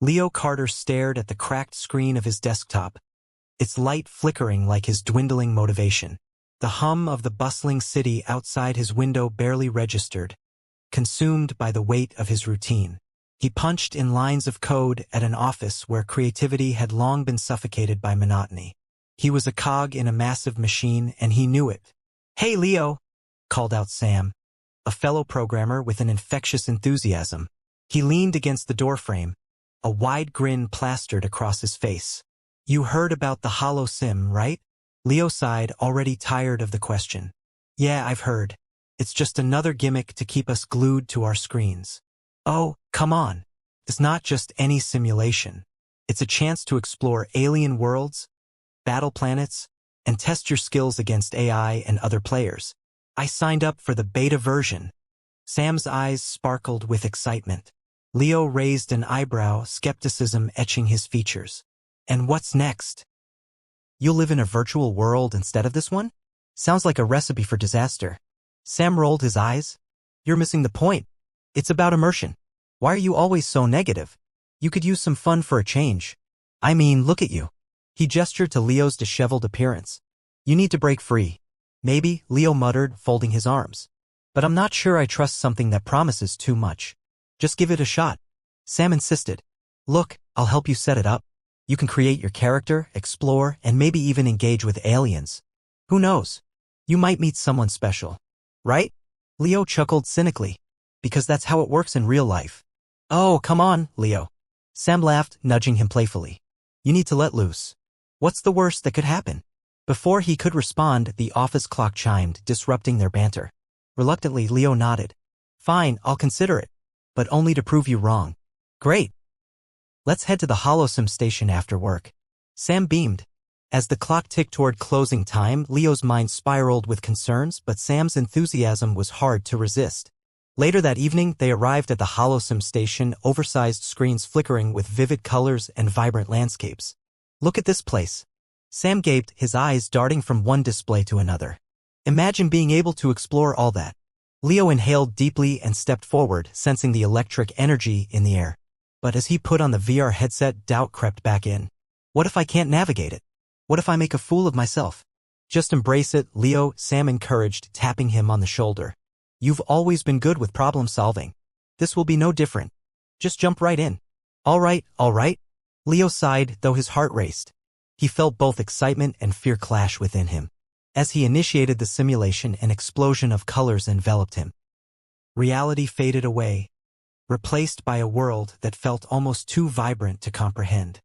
Leo Carter stared at the cracked screen of his desktop, its light flickering like his dwindling motivation. The hum of the bustling city outside his window barely registered, consumed by the weight of his routine. He punched in lines of code at an office where creativity had long been suffocated by monotony. He was a cog in a massive machine, and he knew it. "Hey, Leo," called out Sam, a fellow programmer with an infectious enthusiasm. He leaned against the doorframe, a wide grin plastered across his face. "You heard about the Hollow Sim, right?" Leo sighed, already tired of the question. "Yeah, I've heard. It's just another gimmick to keep us glued to our screens." "Oh, come on. It's not just any simulation. It's a chance to explore alien worlds, battle planets, and test your skills against AI and other players. I signed up for the beta version." Sam's eyes sparkled with excitement. Leo raised an eyebrow, skepticism etching his features. "And what's next?" "You'll live in a virtual world instead of this one? Sounds like a recipe for disaster." Sam rolled his eyes. "You're missing the point. It's about immersion. Why are you always so negative? You could use some fun for a change. I mean, look at you." He gestured to Leo's disheveled appearance. "You need to break free." "Maybe," Leo muttered, folding his arms. "But I'm not sure I trust something that promises too much." "Just give it a shot." Sam insisted. "Look, I'll help you set it up. You can create your character, explore, and maybe even engage with aliens. Who knows? You might meet someone special. Right?" Leo chuckled cynically. "Because that's how it works in real life." "Oh, come on, Leo." Sam laughed, nudging him playfully. "You need to let loose. What's the worst that could happen?" Before he could respond, the office clock chimed, disrupting their banter. Reluctantly, Leo nodded. "Fine, I'll consider it. But only to prove you wrong." "Great. Let's head to the HoloSim station after work." Sam beamed. As the clock ticked toward closing time, Leo's mind spiraled with concerns, but Sam's enthusiasm was hard to resist. Later that evening, they arrived at the HoloSim station, oversized screens flickering with vivid colors and vibrant landscapes. "Look at this place." Sam gaped, his eyes darting from one display to another. "Imagine being able to explore all that." Leo inhaled deeply and stepped forward, sensing the electric energy in the air. But as he put on the VR headset, doubt crept back in. What if I can't navigate it? What if I make a fool of myself? "Just embrace it, Leo," Sam encouraged, tapping him on the shoulder. "You've always been good with problem solving. This will be no different. Just jump right in." All right. Leo sighed, though his heart raced. He felt both excitement and fear clash within him. As he initiated the simulation, an explosion of colors enveloped him. Reality faded away, replaced by a world that felt almost too vibrant to comprehend.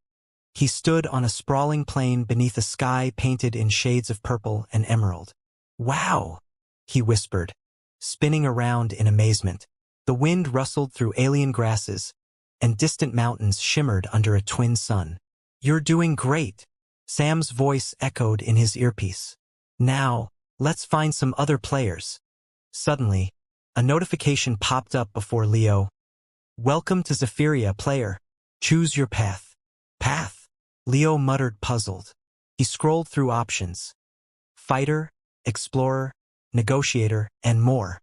He stood on a sprawling plain beneath a sky painted in shades of purple and emerald. "Wow," he whispered, spinning around in amazement. The wind rustled through alien grasses, and distant mountains shimmered under a twin sun. "You're doing great," Sam's voice echoed in his earpiece. "Now, let's find some other players." Suddenly, a notification popped up before Leo. "Welcome to Zephyria, player. Choose your path." "Path?" Leo muttered, puzzled. He scrolled through options. Fighter, explorer, negotiator, and more.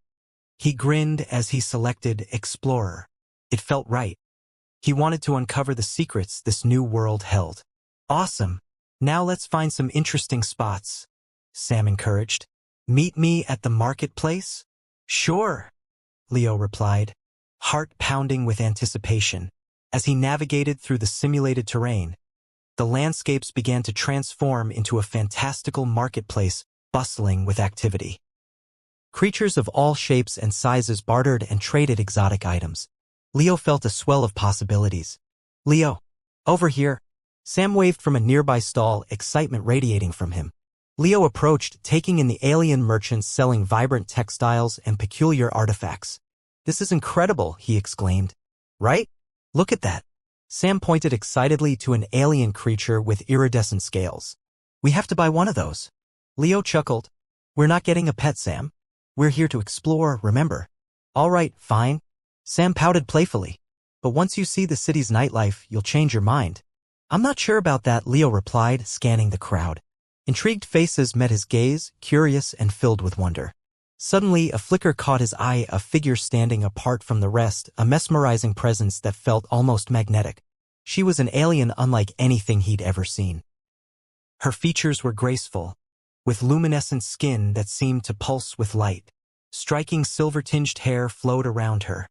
He grinned as he selected explorer. It felt right. He wanted to uncover the secrets this new world held. "Awesome. Now let's find some interesting spots," Sam encouraged. "Meet me at the marketplace?" "Sure," Leo replied, heart pounding with anticipation. As he navigated through the simulated terrain, the landscapes began to transform into a fantastical marketplace bustling with activity. Creatures of all shapes and sizes bartered and traded exotic items. Leo felt a swell of possibilities. "Leo, over here." Sam waved from a nearby stall, excitement radiating from him. Leo approached, taking in the alien merchants selling vibrant textiles and peculiar artifacts. "This is incredible," he exclaimed. "Right? Look at that." Sam pointed excitedly to an alien creature with iridescent scales. "We have to buy one of those." Leo chuckled. "We're not getting a pet, Sam. We're here to explore, remember?" "All right, fine." Sam pouted playfully. "But once you see the city's nightlife, you'll change your mind." "I'm not sure about that," Leo replied, scanning the crowd. Intrigued faces met his gaze, curious and filled with wonder. Suddenly, a flicker caught his eye, a figure standing apart from the rest, a mesmerizing presence that felt almost magnetic. She was an alien unlike anything he'd ever seen. Her features were graceful, with luminescent skin that seemed to pulse with light. Striking silver-tinged hair flowed around her,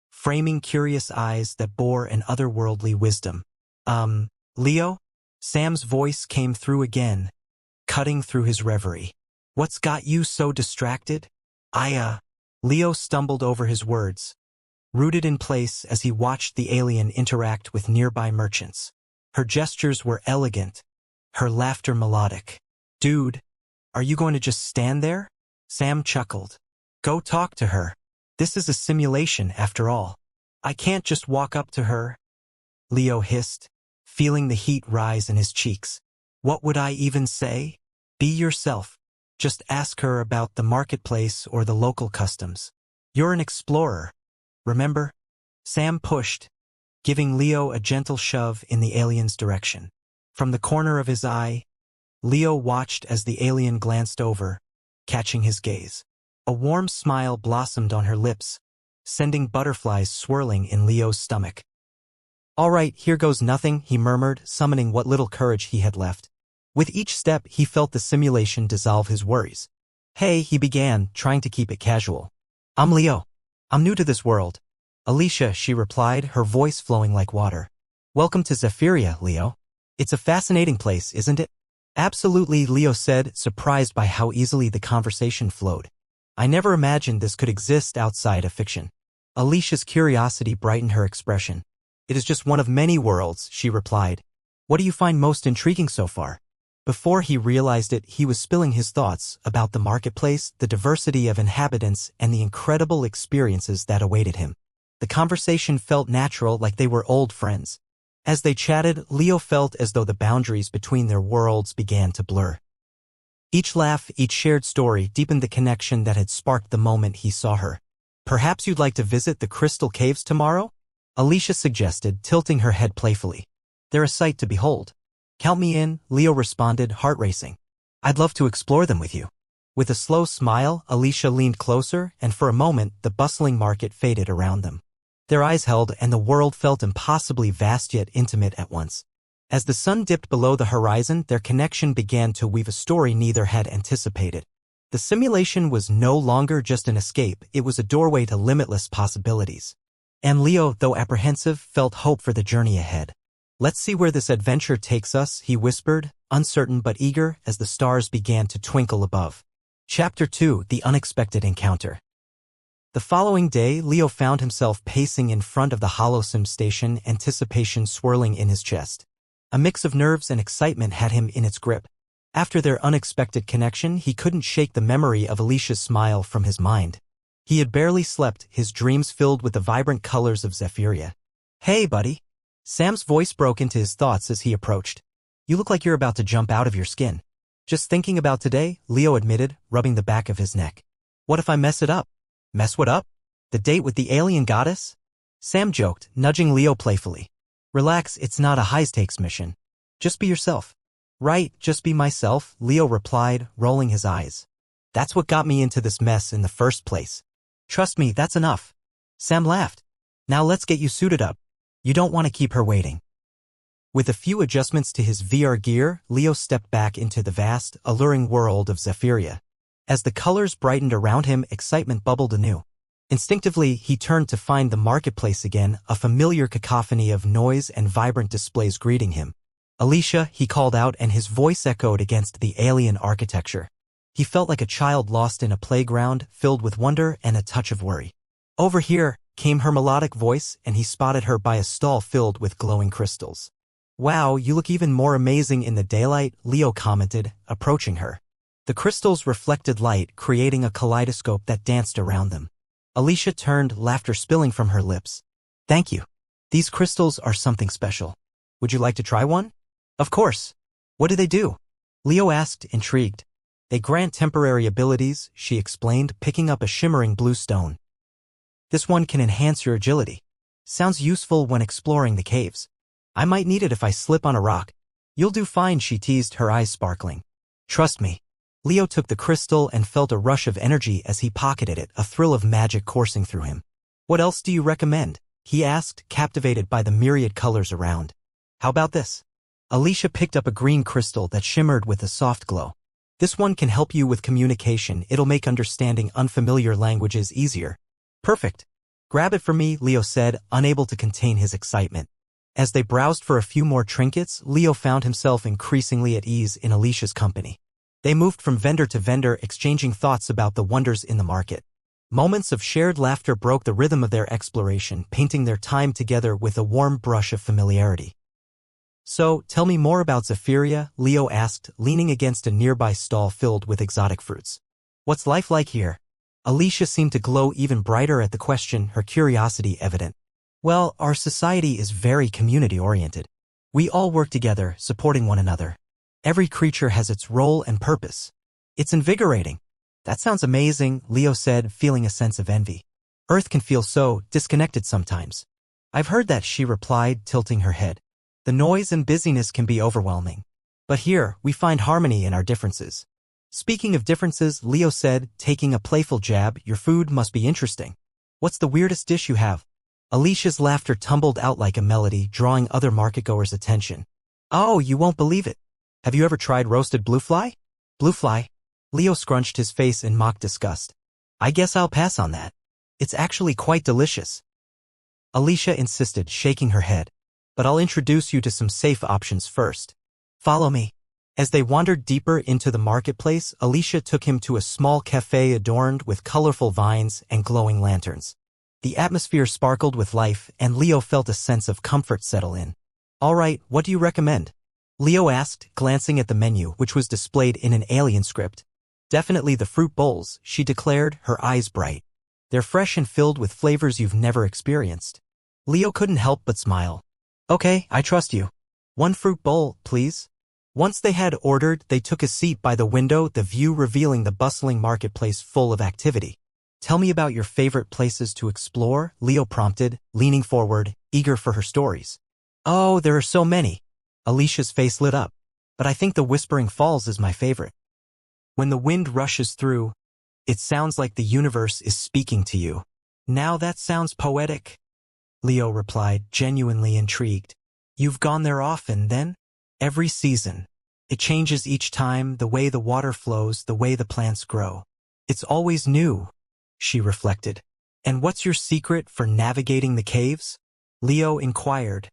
framing curious eyes that bore an otherworldly wisdom. Leo? Sam's voice came through again, cutting through his reverie. What's got you so distracted? Leo stumbled over his words, rooted in place as he watched the alien interact with nearby merchants. Her gestures were elegant, her laughter melodic. Dude, are you going to just stand there? Sam chuckled. Go talk to her. This is a simulation, after all. I can't just walk up to her. Leo hissed, feeling the heat rise in his cheeks. What would I even say? Be yourself. Just ask her about the marketplace or the local customs. You're an explorer, remember? Sam pushed, giving Leo a gentle shove in the alien's direction. From the corner of his eye, Leo watched as the alien glanced over, catching his gaze. A warm smile blossomed on her lips, sending butterflies swirling in Leo's stomach. All right, here goes nothing, he murmured, summoning what little courage he had left. With each step, he felt the simulation dissolve his worries. Hey, he began, trying to keep it casual. I'm Leo. I'm new to this world. Alicia, she replied, her voice flowing like water. Welcome to Zephyria, Leo. It's a fascinating place, isn't it? Absolutely, Leo said, surprised by how easily the conversation flowed. I never imagined this could exist outside of fiction. Alicia's curiosity brightened her expression. It is just one of many worlds, she replied. What do you find most intriguing so far? Before he realized it, he was spilling his thoughts about the marketplace, the diversity of inhabitants, and the incredible experiences that awaited him. The conversation felt natural, like they were old friends. As they chatted, Leo felt as though the boundaries between their worlds began to blur. Each laugh, each shared story deepened the connection that had sparked the moment he saw her. Perhaps you'd like to visit the Crystal Caves tomorrow? Alicia suggested, tilting her head playfully. They're a sight to behold. Count me in, Leo responded, heart racing. I'd love to explore them with you. With a slow smile, Alicia leaned closer, and for a moment, the bustling market faded around them. Their eyes held, and the world felt impossibly vast yet intimate at once. As the sun dipped below the horizon, their connection began to weave a story neither had anticipated. The simulation was no longer just an escape, it was a doorway to limitless possibilities. And Leo, though apprehensive, felt hope for the journey ahead. Let's see where this adventure takes us, he whispered, uncertain but eager as the stars began to twinkle above. Chapter 2: The Unexpected Encounter. The following day, Leo found himself pacing in front of the Holosim station, anticipation swirling in his chest. A mix of nerves and excitement had him in its grip. After their unexpected connection, he couldn't shake the memory of Alicia's smile from his mind. He had barely slept, his dreams filled with the vibrant colors of Zephyria. Hey, buddy. Sam's voice broke into his thoughts as he approached. You look like you're about to jump out of your skin. Just thinking about today, Leo admitted, rubbing the back of his neck. What if I mess it up? Mess what up? The date with the alien goddess? Sam joked, nudging Leo playfully. Relax, it's not a high-stakes mission. Just be yourself. Right, just be myself, Leo replied, rolling his eyes. That's what got me into this mess in the first place. Trust me, that's enough. Sam laughed. Now let's get you suited up. You don't want to keep her waiting. With a few adjustments to his VR gear, Leo stepped back into the vast, alluring world of Zephyria. As the colors brightened around him, excitement bubbled anew. Instinctively, he turned to find the marketplace again, a familiar cacophony of noise and vibrant displays greeting him. Alicia, he called out, and his voice echoed against the alien architecture. He felt like a child lost in a playground, filled with wonder and a touch of worry. Over here, came her melodic voice, and he spotted her by a stall filled with glowing crystals. Wow, you look even more amazing in the daylight, Leo commented, approaching her. The crystals reflected light, creating a kaleidoscope that danced around them. Alicia turned, laughter spilling from her lips. Thank you. These crystals are something special. Would you like to try one? Of course. What do they do? Leo asked, intrigued. They grant temporary abilities, she explained, picking up a shimmering blue stone. This one can enhance your agility. Sounds useful when exploring the caves. I might need it if I slip on a rock. You'll do fine, she teased, her eyes sparkling. Trust me. Leo took the crystal and felt a rush of energy as he pocketed it, a thrill of magic coursing through him. What else do you recommend? He asked, captivated by the myriad colors around. How about this? Alicia picked up a green crystal that shimmered with a soft glow. This one can help you with communication. It'll make understanding unfamiliar languages easier. Perfect. Grab it for me, Leo said, unable to contain his excitement. As they browsed for a few more trinkets, Leo found himself increasingly at ease in Alicia's company. They moved from vendor to vendor, exchanging thoughts about the wonders in the market. Moments of shared laughter broke the rhythm of their exploration, painting their time together with a warm brush of familiarity. So, tell me more about Zephyria, Leo asked, leaning against a nearby stall filled with exotic fruits. What's life like here? Alicia seemed to glow even brighter at the question, her curiosity evident. Well, our society is very community-oriented. We all work together, supporting one another. Every creature has its role and purpose. It's invigorating. That sounds amazing, Leo said, feeling a sense of envy. Earth can feel so disconnected sometimes. I've heard that, she replied, tilting her head. The noise and busyness can be overwhelming. But here, we find harmony in our differences. Speaking of differences, Leo said, taking a playful jab, your food must be interesting. What's the weirdest dish you have? Alicia's laughter tumbled out like a melody, drawing other marketgoers' attention. Oh, you won't believe it. Have you ever tried roasted bluefly? Bluefly? Leo scrunched his face in mock disgust. I guess I'll pass on that. It's actually quite delicious. Alicia insisted, shaking her head. But I'll introduce you to some safe options first. Follow me. As they wandered deeper into the marketplace, Alicia took him to a small cafe adorned with colorful vines and glowing lanterns. The atmosphere sparkled with life, and Leo felt a sense of comfort settle in. All right, what do you recommend? Leo asked, glancing at the menu, which was displayed in an alien script. Definitely the fruit bowls, she declared, her eyes bright. They're fresh and filled with flavors you've never experienced. Leo couldn't help but smile. Okay, I trust you. One fruit bowl, please. Once they had ordered, they took a seat by the window, the view revealing the bustling marketplace full of activity. Tell me about your favorite places to explore, Leo prompted, leaning forward, eager for her stories. Oh, there are so many. Alicia's face lit up. But I think the Whispering Falls is my favorite. When the wind rushes through, it sounds like the universe is speaking to you. Now that sounds poetic. Leo replied, genuinely intrigued. You've gone there often, then? Every season. It changes each time, the way the water flows, the way the plants grow. It's always new, she reflected. And what's your secret for navigating the caves? Leo inquired,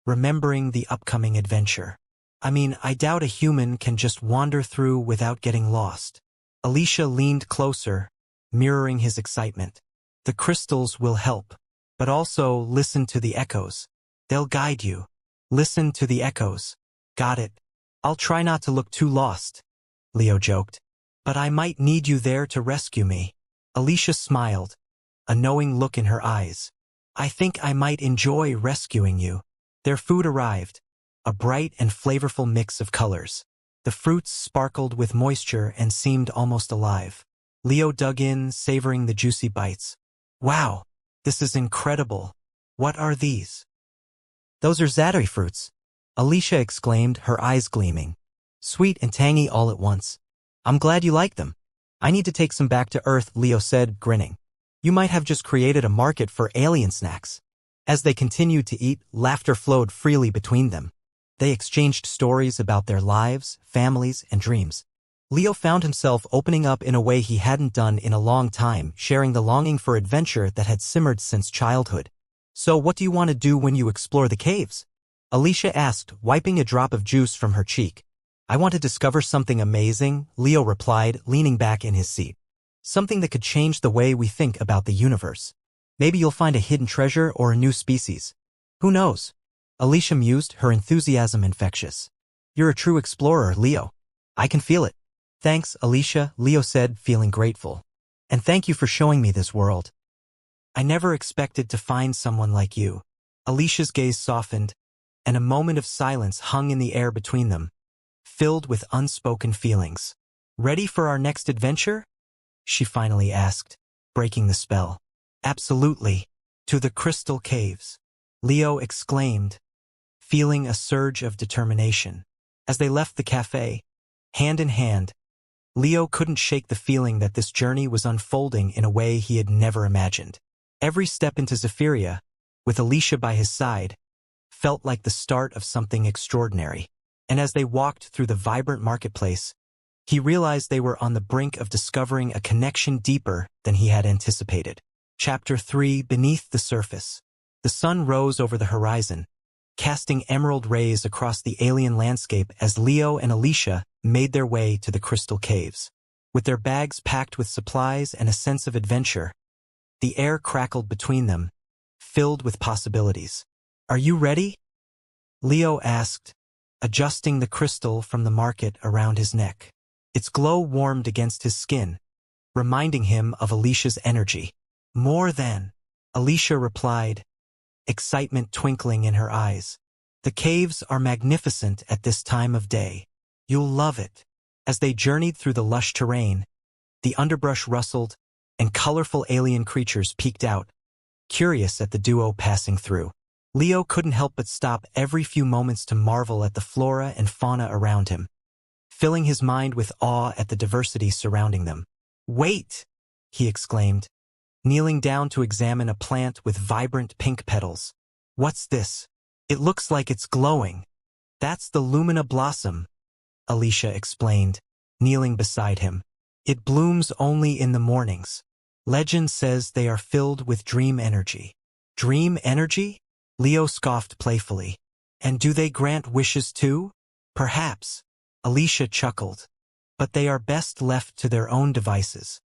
remembering the upcoming adventure. I mean, I doubt a human can just wander through without getting lost. Alicia leaned closer, mirroring his excitement. The crystals will help. But also listen to the echoes. They'll guide you. Listen to the echoes. Got it. I'll try not to look too lost, Leo joked. But I might need you there to rescue me. Alicia smiled, a knowing look in her eyes. I think I might enjoy rescuing you. Their food arrived, a bright and flavorful mix of colors. The fruits sparkled with moisture and seemed almost alive. Leo dug in, savoring the juicy bites. Wow! This is incredible. What are these? Those are zatari fruits, Alicia exclaimed, her eyes gleaming. Sweet and tangy all at once. I'm glad you like them. I need to take some back to Earth, Leo said, grinning. You might have just created a market for alien snacks. As they continued to eat, laughter flowed freely between them. They exchanged stories about their lives, families, and dreams. Leo found himself opening up in a way he hadn't done in a long time, sharing the longing for adventure that had simmered since childhood. So what do you want to do when you explore the caves? Alicia asked, wiping a drop of juice from her cheek. I want to discover something amazing, Leo replied, leaning back in his seat. Something that could change the way we think about the universe. Maybe you'll find a hidden treasure or a new species. Who knows? Alicia mused, her enthusiasm infectious. You're a true explorer, Leo. I can feel it. Thanks, Alicia, Leo said, feeling grateful. And thank you for showing me this world. I never expected to find someone like you. Alicia's gaze softened, and a moment of silence hung in the air between them, filled with unspoken feelings. Ready for our next adventure? She finally asked, breaking the spell. Absolutely. To the crystal caves, Leo exclaimed, feeling a surge of determination. As they left the cafe, hand in hand, Leo couldn't shake the feeling that this journey was unfolding in a way he had never imagined. Every step into Zephyria, with Alicia by his side, felt like the start of something extraordinary. And as they walked through the vibrant marketplace, he realized they were on the brink of discovering a connection deeper than he had anticipated. Chapter 3: Beneath the Surface. The sun rose over the horizon, casting emerald rays across the alien landscape as Leo and Alicia made their way to the crystal caves. With their bags packed with supplies and a sense of adventure, the air crackled between them, filled with possibilities. "Are you ready?" Leo asked, adjusting the crystal from the market around his neck. Its glow warmed against his skin, reminding him of Alicia's energy. "More than," Alicia replied, excitement twinkling in her eyes. "The caves are magnificent at this time of day. You'll love it." As they journeyed through the lush terrain, the underbrush rustled, and colorful alien creatures peeked out, curious at the duo passing through. Leo couldn't help but stop every few moments to marvel at the flora and fauna around him, filling his mind with awe at the diversity surrounding them. "Wait!" he exclaimed, kneeling down to examine a plant with vibrant pink petals. "What's this? It looks like it's glowing." "That's the Lumina blossom," Alicia explained, kneeling beside him. "It blooms only in the mornings. Legend says they are filled with dream energy." "Dream energy?" Leo scoffed playfully. "And do they grant wishes too?" "Perhaps," Alicia chuckled. "But they are best left to their own devices.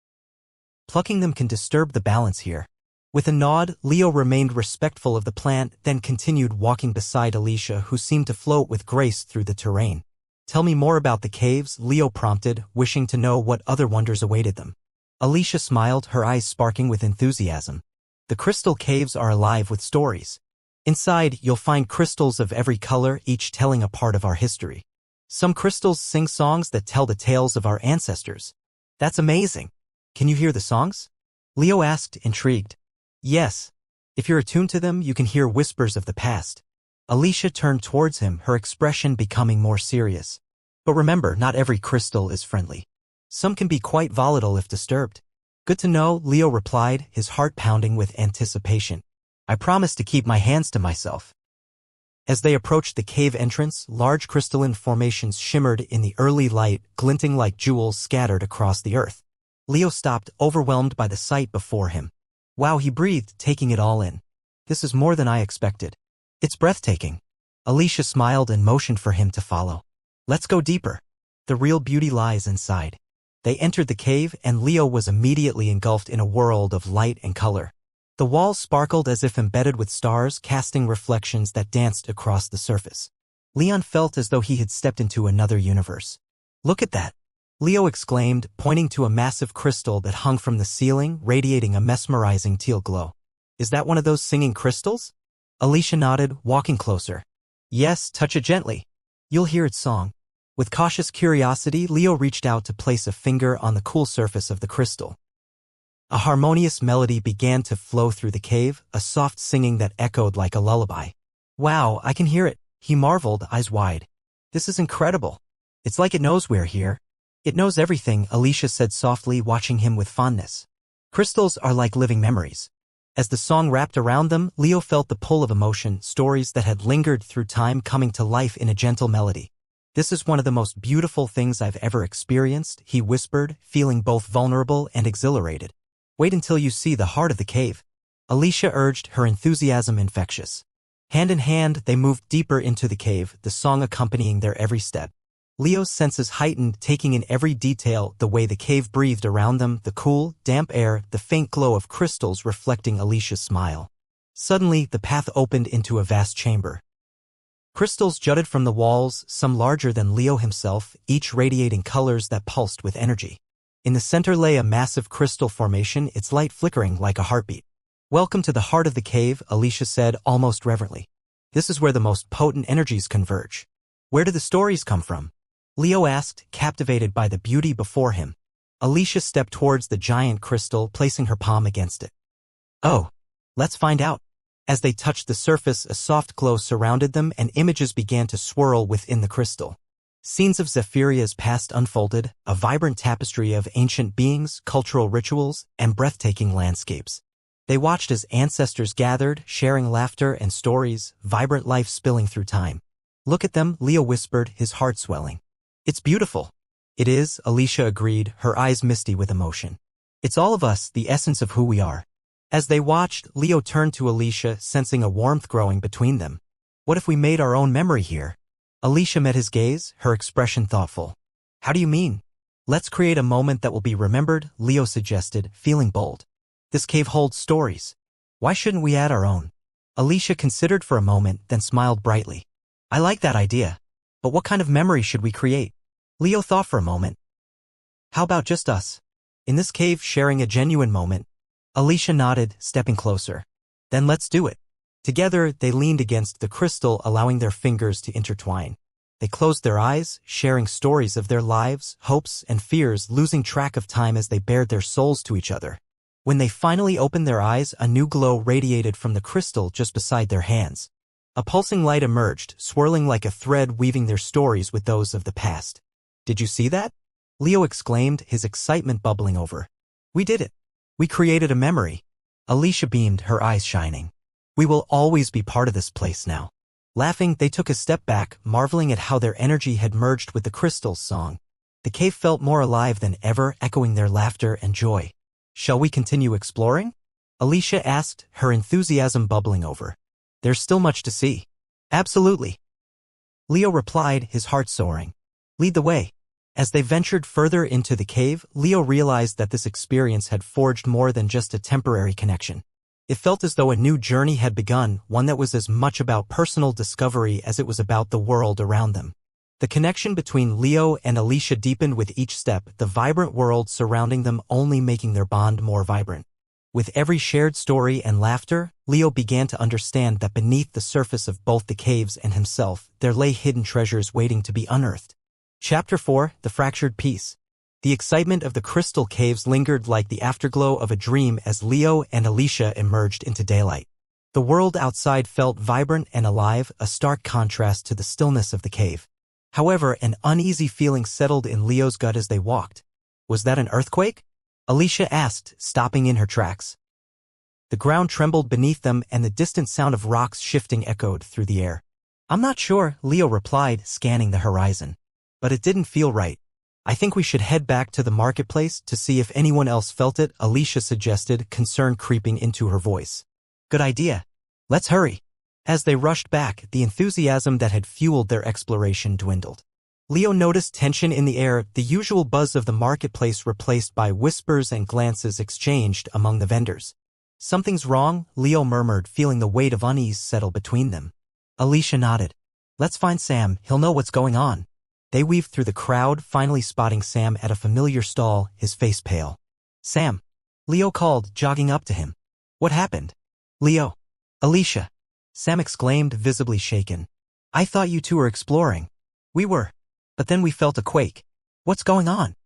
Plucking them can disturb the balance here." With a nod, Leo remained respectful of the plant, then continued walking beside Alicia, who seemed to float with grace through the terrain. "Tell me more about the caves," Leo prompted, wishing to know what other wonders awaited them. Alicia smiled, her eyes sparking with enthusiasm. "The crystal caves are alive with stories. Inside, you'll find crystals of every color, each telling a part of our history. Some crystals sing songs that tell the tales of our ancestors." "That's amazing. Can you hear the songs?" Leo asked, intrigued. "Yes. If you're attuned to them, you can hear whispers of the past." Alicia turned towards him, her expression becoming more serious. "But remember, not every crystal is friendly. Some can be quite volatile if disturbed." "Good to know," Leo replied, his heart pounding with anticipation. "I promise to keep my hands to myself." As they approached the cave entrance, large crystalline formations shimmered in the early light, glinting like jewels scattered across the earth. Leo stopped, overwhelmed by the sight before him. "Wow," he breathed, taking it all in. "This is more than I expected. It's breathtaking." Alicia smiled and motioned for him to follow. "Let's go deeper. The real beauty lies inside." They entered the cave, and Leo was immediately engulfed in a world of light and color. The walls sparkled as if embedded with stars, casting reflections that danced across the surface. Leon felt as though he had stepped into another universe. "Look at that!" Leo exclaimed, pointing to a massive crystal that hung from the ceiling, radiating a mesmerizing teal glow. "Is that one of those singing crystals?" Alicia nodded, walking closer. "Yes, touch it gently. You'll hear its song." With cautious curiosity, Leo reached out to place a finger on the cool surface of the crystal. A harmonious melody began to flow through the cave, a soft singing that echoed like a lullaby. "Wow, I can hear it," he marveled, eyes wide. "This is incredible. It's like it knows we're here." "It knows everything," Alicia said softly, watching him with fondness. "Crystals are like living memories." As the song wrapped around them, Leo felt the pull of emotion, stories that had lingered through time coming to life in a gentle melody. "This is one of the most beautiful things I've ever experienced," he whispered, feeling both vulnerable and exhilarated. "Wait until you see the heart of the cave." Alicia urged, her enthusiasm infectious. Hand in hand, they moved deeper into the cave, the song accompanying their every step. Leo's senses heightened, taking in every detail, the way the cave breathed around them, the cool, damp air, the faint glow of crystals reflecting Alicia's smile. Suddenly, the path opened into a vast chamber. Crystals jutted from the walls, some larger than Leo himself, each radiating colors that pulsed with energy. In the center lay a massive crystal formation, its light flickering like a heartbeat. "Welcome to the heart of the cave," Alicia said, almost reverently. "This is where the most potent energies converge." "Where do the stories come from?" Leo asked, captivated by the beauty before him. Alicia stepped towards the giant crystal, placing her palm against it. "Oh, let's find out." As they touched the surface, a soft glow surrounded them, and images began to swirl within the crystal. Scenes of Zephyria's past unfolded, a vibrant tapestry of ancient beings, cultural rituals, and breathtaking landscapes. They watched as ancestors gathered, sharing laughter and stories, vibrant life spilling through time. Look at them, Leo whispered, his heart swelling. It's beautiful. It is, Alicia agreed, her eyes misty with emotion. It's all of us, the essence of who we are. As they watched, Leo turned to Alicia, sensing a warmth growing between them. What if we made our own memory here? Alicia met his gaze, her expression thoughtful. How do you mean? Let's create a moment that will be remembered, Leo suggested, feeling bold. This cave holds stories. Why shouldn't we add our own? Alicia considered for a moment, then smiled brightly. I like that idea. But what kind of memory should we create? Leo thought for a moment. How about just us? In this cave, sharing a genuine moment. Alicia nodded, stepping closer. Then let's do it. Together, they leaned against the crystal, allowing their fingers to intertwine. They closed their eyes, sharing stories of their lives, hopes, and fears, losing track of time as they bared their souls to each other. When they finally opened their eyes, a new glow radiated from the crystal just beside their hands. A pulsing light emerged, swirling like a thread, weaving their stories with those of the past. Did you see that? Leo exclaimed, his excitement bubbling over. We did it. We created a memory. Alicia beamed, her eyes shining. We will always be part of this place now. Laughing, they took a step back, marveling at how their energy had merged with the crystal's song. The cave felt more alive than ever, echoing their laughter and joy. Shall we continue exploring? Alicia asked, her enthusiasm bubbling over. There's still much to see. Absolutely. Leo replied, his heart soaring. Lead the way. As they ventured further into the cave, Leo realized that this experience had forged more than just a temporary connection. It felt as though a new journey had begun, one that was as much about personal discovery as it was about the world around them. The connection between Leo and Alicia deepened with each step, the vibrant world surrounding them only making their bond more vibrant. With every shared story and laughter, Leo began to understand that beneath the surface of both the caves and himself, there lay hidden treasures waiting to be unearthed. Chapter 4, The Fractured Piece. The excitement of the crystal caves lingered like the afterglow of a dream as Leo and Alicia emerged into daylight. The world outside felt vibrant and alive, a stark contrast to the stillness of the cave. However, an uneasy feeling settled in Leo's gut as they walked. Was that an earthquake? Alicia asked, stopping in her tracks. The ground trembled beneath them and the distant sound of rocks shifting echoed through the air. I'm not sure, Leo replied, scanning the horizon. But it didn't feel right. I think we should head back to the marketplace to see if anyone else felt it, Alicia suggested, concern creeping into her voice. Good idea. Let's hurry. As they rushed back, the enthusiasm that had fueled their exploration dwindled. Leo noticed tension in the air, the usual buzz of the marketplace replaced by whispers and glances exchanged among the vendors. Something's wrong, Leo murmured, feeling the weight of unease settle between them. Alicia nodded. Let's find Sam, he'll know what's going on. They weaved through the crowd, finally spotting Sam at a familiar stall, his face pale. Sam. Leo called, jogging up to him. What happened? Leo. Alicia. Sam exclaimed, visibly shaken. I thought you two were exploring. We were. But then we felt a quake. What's going on?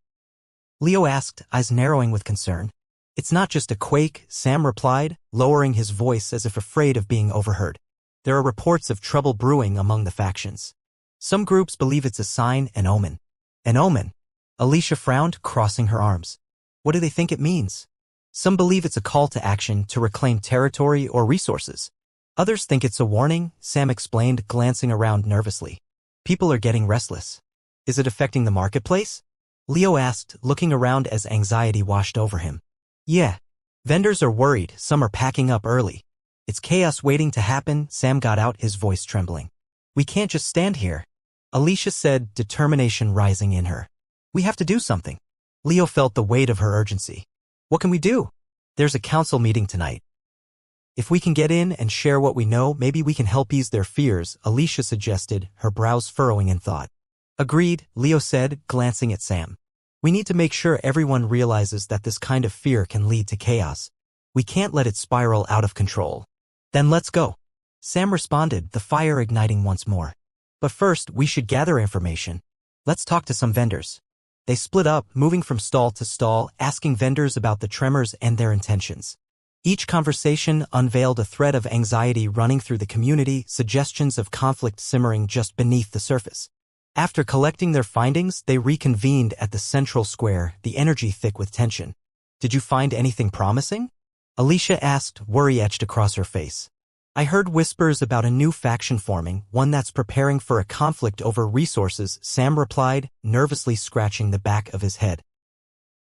Leo asked, eyes narrowing with concern. It's not just a quake, Sam replied, lowering his voice as if afraid of being overheard. There are reports of trouble brewing among the factions. Some groups believe it's a sign, an omen. An omen? Alicia frowned, crossing her arms. What do they think it means? Some believe it's a call to action to reclaim territory or resources. Others think it's a warning, Sam explained, glancing around nervously. People are getting restless. Is it affecting the marketplace? Leo asked, looking around as anxiety washed over him. Yeah. Vendors are worried, some are packing up early. It's chaos waiting to happen, Sam got out, his voice trembling. We can't just stand here. Alicia said, determination rising in her. We have to do something. Leo felt the weight of her urgency. What can we do? There's a council meeting tonight. If we can get in and share what we know, maybe we can help ease their fears, Alicia suggested, her brows furrowing in thought. Agreed, Leo said, glancing at Sam. We need to make sure everyone realizes that this kind of fear can lead to chaos. We can't let it spiral out of control. Then let's go. Sam responded, the fire igniting once more. But first, we should gather information. Let's talk to some vendors. They split up, moving from stall to stall, asking vendors about the tremors and their intentions. Each conversation unveiled a thread of anxiety running through the community, suggestions of conflict simmering just beneath the surface. After collecting their findings, they reconvened at the central square, the energy thick with tension. Did you find anything promising? Alicia asked, worry etched across her face. I heard whispers about a new faction forming, one that's preparing for a conflict over resources, Sam replied, nervously scratching the back of his head.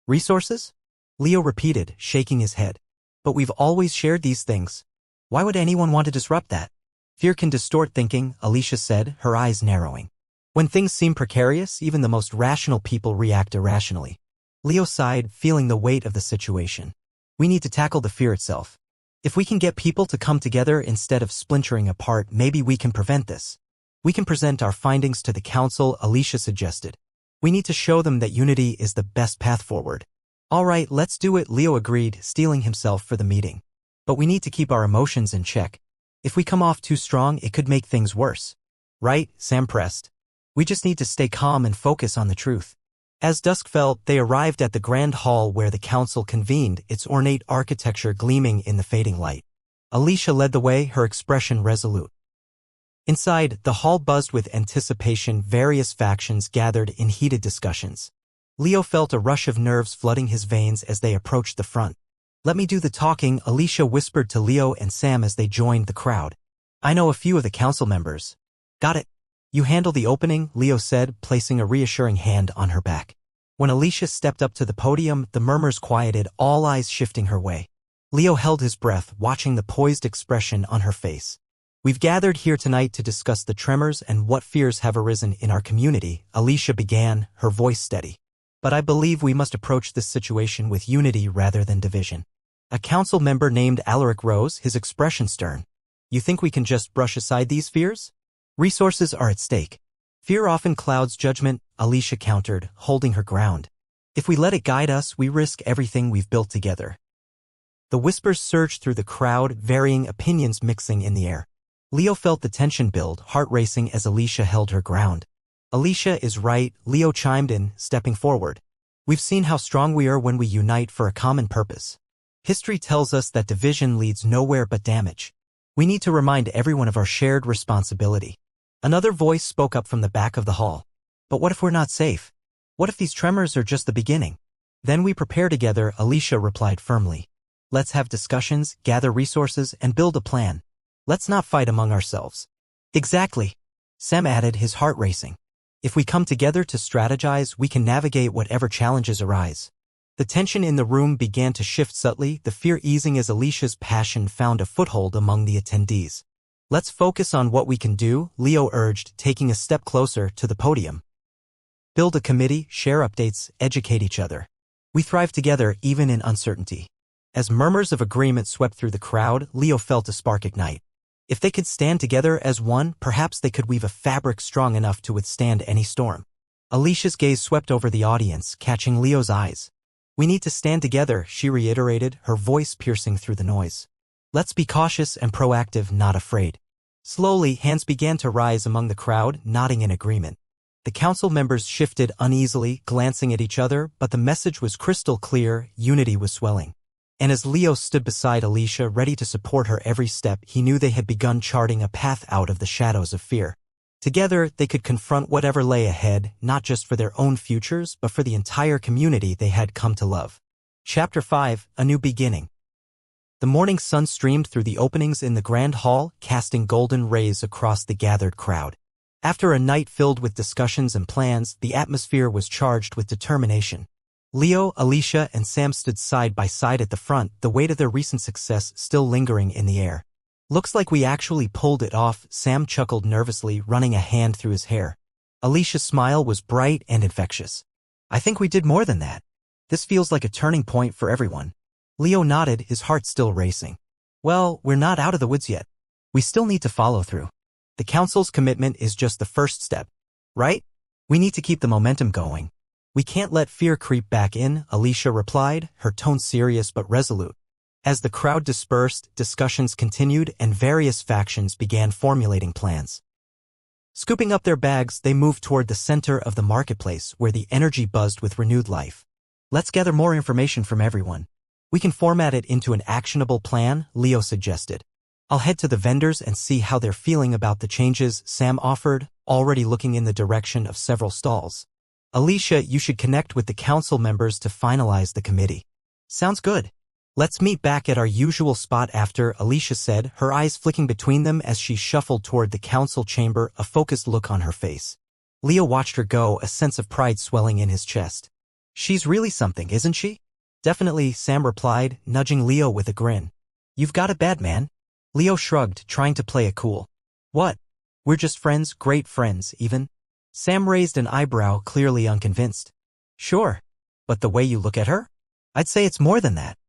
Resources? Leo repeated, shaking his head. But we've always shared these things. Why would anyone want to disrupt that? Fear can distort thinking, Alicia said, her eyes narrowing. When things seem precarious, even the most rational people react irrationally. Leo sighed, feeling the weight of the situation. We need to tackle the fear itself. If we can get people to come together instead of splintering apart, maybe we can prevent this. We can present our findings to the council, Alicia suggested. We need to show them that unity is the best path forward. All right, let's do it, Leo agreed, steeling himself for the meeting. But we need to keep our emotions in check. If we come off too strong, it could make things worse. Right, Sam pressed. We just need to stay calm and focus on the truth. As dusk fell, they arrived at the grand hall where the council convened, its ornate architecture gleaming in the fading light. Alicia led the way, her expression resolute. Inside, the hall buzzed with anticipation, various factions gathered in heated discussions. Leo felt a rush of nerves flooding his veins as they approached the front. Let me do the talking, Alicia whispered to Leo and Sam as they joined the crowd. I know a few of the council members. Got it. You handle the opening, Leo said, placing a reassuring hand on her back. When Alicia stepped up to the podium, the murmurs quieted, all eyes shifting her way. Leo held his breath, watching the poised expression on her face. We've gathered here tonight to discuss the tremors and what fears have arisen in our community, Alicia began, her voice steady. But I believe we must approach this situation with unity rather than division. A council member named Alaric rose, his expression stern. You think we can just brush aside these fears? Resources are at stake. Fear often clouds judgment, Alicia countered, holding her ground. If we let it guide us, we risk everything we've built together. The whispers surged through the crowd, varying opinions mixing in the air. Leo felt the tension build, heart racing as Alicia held her ground. Alicia is right, Leo chimed in, stepping forward. We've seen how strong we are when we unite for a common purpose. History tells us that division leads nowhere but damage. We need to remind everyone of our shared responsibility. Another voice spoke up from the back of the hall. But what if we're not safe? What if these tremors are just the beginning? Then we prepare together, Alicia replied firmly. Let's have discussions, gather resources, and build a plan. Let's not fight among ourselves. Exactly. Sam added, his heart racing. If we come together to strategize, we can navigate whatever challenges arise. The tension in the room began to shift subtly, the fear easing as Alicia's passion found a foothold among the attendees. Let's focus on what we can do, Leo urged, taking a step closer to the podium. Build a committee, share updates, educate each other. We thrive together even in uncertainty. As murmurs of agreement swept through the crowd, Leo felt a spark ignite. If they could stand together as one, perhaps they could weave a fabric strong enough to withstand any storm. Alicia's gaze swept over the audience, catching Leo's eyes. We need to stand together, she reiterated, her voice piercing through the noise. Let's be cautious and proactive, not afraid. Slowly, hands began to rise among the crowd, nodding in agreement. The council members shifted uneasily, glancing at each other, but the message was crystal clear, unity was swelling. And as Leo stood beside Alicia, ready to support her every step, he knew they had begun charting a path out of the shadows of fear. Together, they could confront whatever lay ahead, not just for their own futures, but for the entire community they had come to love. Chapter 5, A New Beginning. The morning sun streamed through the openings in the grand hall, casting golden rays across the gathered crowd. After a night filled with discussions and plans, the atmosphere was charged with determination. Leo, Alicia, and Sam stood side by side at the front, the weight of their recent success still lingering in the air. Looks like we actually pulled it off, Sam chuckled nervously, running a hand through his hair. Alicia's smile was bright and infectious. I think we did more than that. This feels like a turning point for everyone. Leo nodded, his heart still racing. Well, we're not out of the woods yet. We still need to follow through. The council's commitment is just the first step, right? We need to keep the momentum going. We can't let fear creep back in, Alicia replied, her tone serious but resolute. As the crowd dispersed, discussions continued and various factions began formulating plans. Scooping up their bags, they moved toward the center of the marketplace where the energy buzzed with renewed life. Let's gather more information from everyone. We can format it into an actionable plan, Leo suggested. I'll head to the vendors and see how they're feeling about the changes, Sam offered, already looking in the direction of several stalls. Alicia, you should connect with the council members to finalize the committee. Sounds good. Let's meet back at our usual spot after, Alicia said, her eyes flicking between them as she shuffled toward the council chamber, a focused look on her face. Leo watched her go, a sense of pride swelling in his chest. She's really something, isn't she? Definitely, Sam replied, nudging Leo with a grin. You've got it bad, man. Leo shrugged, trying to play it cool. What? We're just friends, great friends, even? Sam raised an eyebrow, clearly unconvinced. Sure. But the way you look at her? I'd say it's more than that.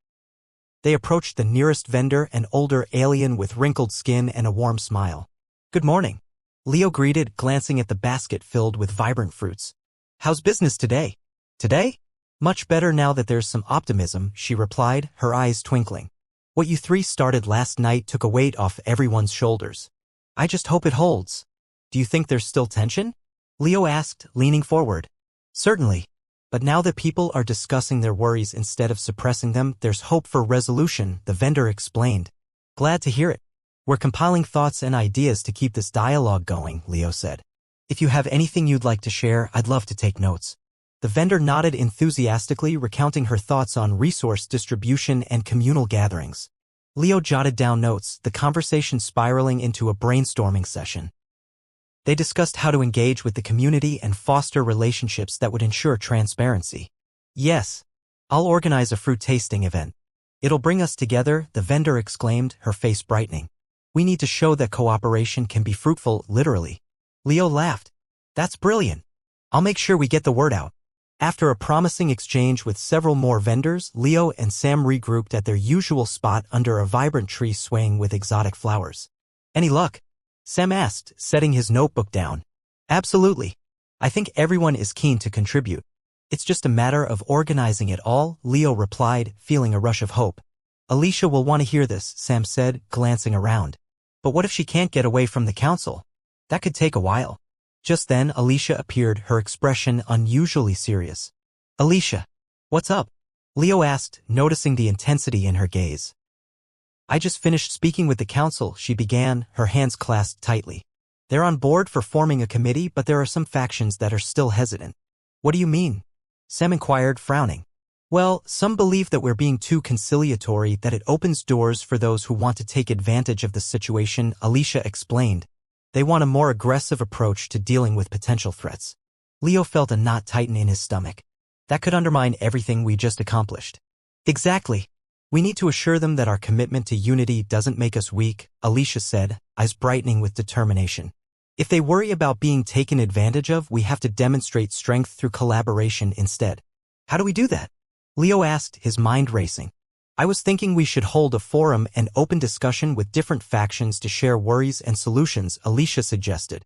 They approached the nearest vendor, an older alien with wrinkled skin and a warm smile. Good morning. Leo greeted, glancing at the basket filled with vibrant fruits. How's business today? Today? Much better now that there's some optimism, she replied, her eyes twinkling. What you three started last night took a weight off everyone's shoulders. I just hope it holds. Do you think there's still tension? Leo asked, leaning forward. Certainly. But now that people are discussing their worries instead of suppressing them, there's hope for resolution, the vendor explained. Glad to hear it. We're compiling thoughts and ideas to keep this dialogue going, Leo said. If you have anything you'd like to share, I'd love to take notes. The vendor nodded enthusiastically, recounting her thoughts on resource distribution and communal gatherings. Leo jotted down notes, the conversation spiraling into a brainstorming session. They discussed how to engage with the community and foster relationships that would ensure transparency. Yes, I'll organize a fruit tasting event. It'll bring us together, the vendor exclaimed, her face brightening. We need to show that cooperation can be fruitful, literally. Leo laughed. That's brilliant. I'll make sure we get the word out. After a promising exchange with several more vendors, Leo and Sam regrouped at their usual spot under a vibrant tree swaying with exotic flowers. Any luck? Sam asked, setting his notebook down. Absolutely. I think everyone is keen to contribute. It's just a matter of organizing it all, Leo replied, feeling a rush of hope. Alicia will want to hear this, Sam said, glancing around. But what if she can't get away from the council? That could take a while. Just then, Alicia appeared, her expression unusually serious. Alicia, what's up? Leo asked, noticing the intensity in her gaze. I just finished speaking with the council, she began, her hands clasped tightly. They're on board for forming a committee, but there are some factions that are still hesitant. What do you mean? Sam inquired, frowning. Well, some believe that we're being too conciliatory, that it opens doors for those who want to take advantage of the situation, Alicia explained. They want a more aggressive approach to dealing with potential threats. Leo felt a knot tighten in his stomach. That could undermine everything we just accomplished. Exactly. We need to assure them that our commitment to unity doesn't make us weak, Alicia said, eyes brightening with determination. If they worry about being taken advantage of, we have to demonstrate strength through collaboration instead. How do we do that? Leo asked, his mind racing. I was thinking we should hold a forum and open discussion with different factions to share worries and solutions, Alicia suggested.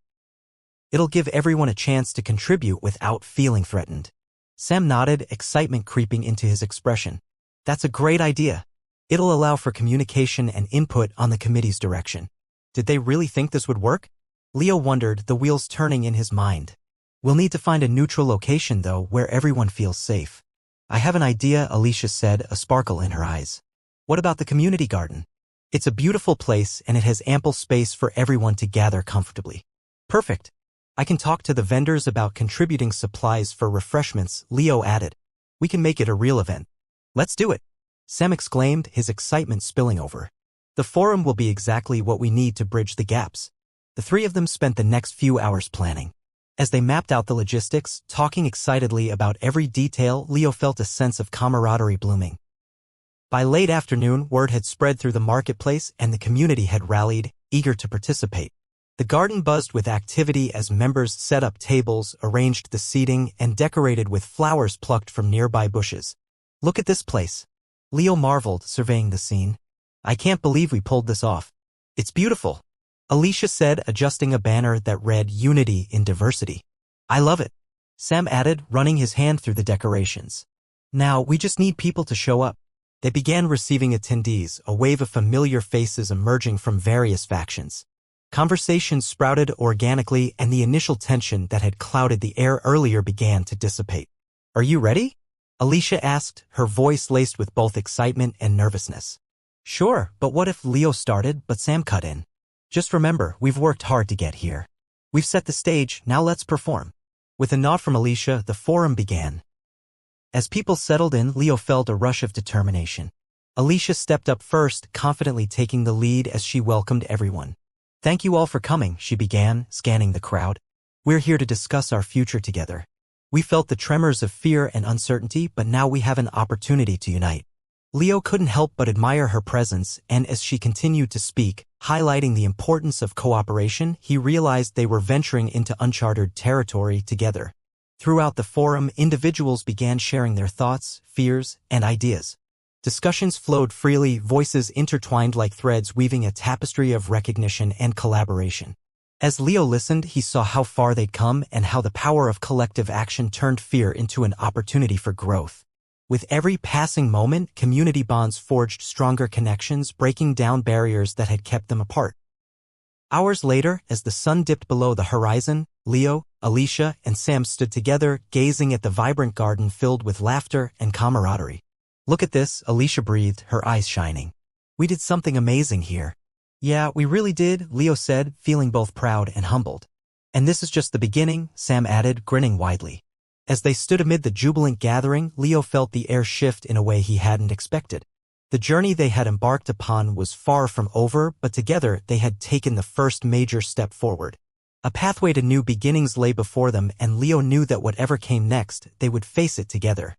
It'll give everyone a chance to contribute without feeling threatened. Sam nodded, excitement creeping into his expression. That's a great idea. It'll allow for communication and input on the committee's direction. Did they really think this would work? Leo wondered, the wheels turning in his mind. We'll need to find a neutral location, though, where everyone feels safe. I have an idea, Alicia said, a sparkle in her eyes. What about the community garden? It's a beautiful place and it has ample space for everyone to gather comfortably. Perfect. I can talk to the vendors about contributing supplies for refreshments, Leo added. We can make it a real event. Let's do it. Sam exclaimed, his excitement spilling over. The forum will be exactly what we need to bridge the gaps. The three of them spent the next few hours planning. As they mapped out the logistics, talking excitedly about every detail, Leo felt a sense of camaraderie blooming. By late afternoon, word had spread through the marketplace and the community had rallied, eager to participate. The garden buzzed with activity as members set up tables, arranged the seating, and decorated with flowers plucked from nearby bushes. Look at this place. Leo marveled, surveying the scene. I can't believe we pulled this off. It's beautiful. Alicia said, adjusting a banner that read Unity in Diversity. I love it. Sam added, running his hand through the decorations. Now, we just need people to show up. They began receiving attendees, a wave of familiar faces emerging from various factions. Conversations sprouted organically and the initial tension that had clouded the air earlier began to dissipate. Are you ready? Alicia asked, her voice laced with both excitement and nervousness. Sure, but what if Leo started, but Sam cut in? Just remember, we've worked hard to get here. We've set the stage, now let's perform. With a nod from Alicia, the forum began. As people settled in, Leo felt a rush of determination. Alicia stepped up first, confidently taking the lead as she welcomed everyone. "Thank you all for coming," she began, scanning the crowd. "We're here to discuss our future together. We felt the tremors of fear and uncertainty, but now we have an opportunity to unite." Leo couldn't help but admire her presence, and as she continued to speak, highlighting the importance of cooperation, he realized they were venturing into uncharted territory together. Throughout the forum, individuals began sharing their thoughts, fears, and ideas. Discussions flowed freely, voices intertwined like threads, weaving a tapestry of recognition and collaboration. As Leo listened, he saw how far they'd come and how the power of collective action turned fear into an opportunity for growth. With every passing moment, community bonds forged stronger connections, breaking down barriers that had kept them apart. Hours later, as the sun dipped below the horizon, Leo, Alicia, and Sam stood together, gazing at the vibrant garden filled with laughter and camaraderie. "Look at this," Alicia breathed, her eyes shining. "We did something amazing here." "Yeah, we really did," Leo said, feeling both proud and humbled. "And this is just the beginning," Sam added, grinning widely. As they stood amid the jubilant gathering, Leo felt the air shift in a way he hadn't expected. The journey they had embarked upon was far from over, but together they had taken the first major step forward. A pathway to new beginnings lay before them, and Leo knew that whatever came next, they would face it together.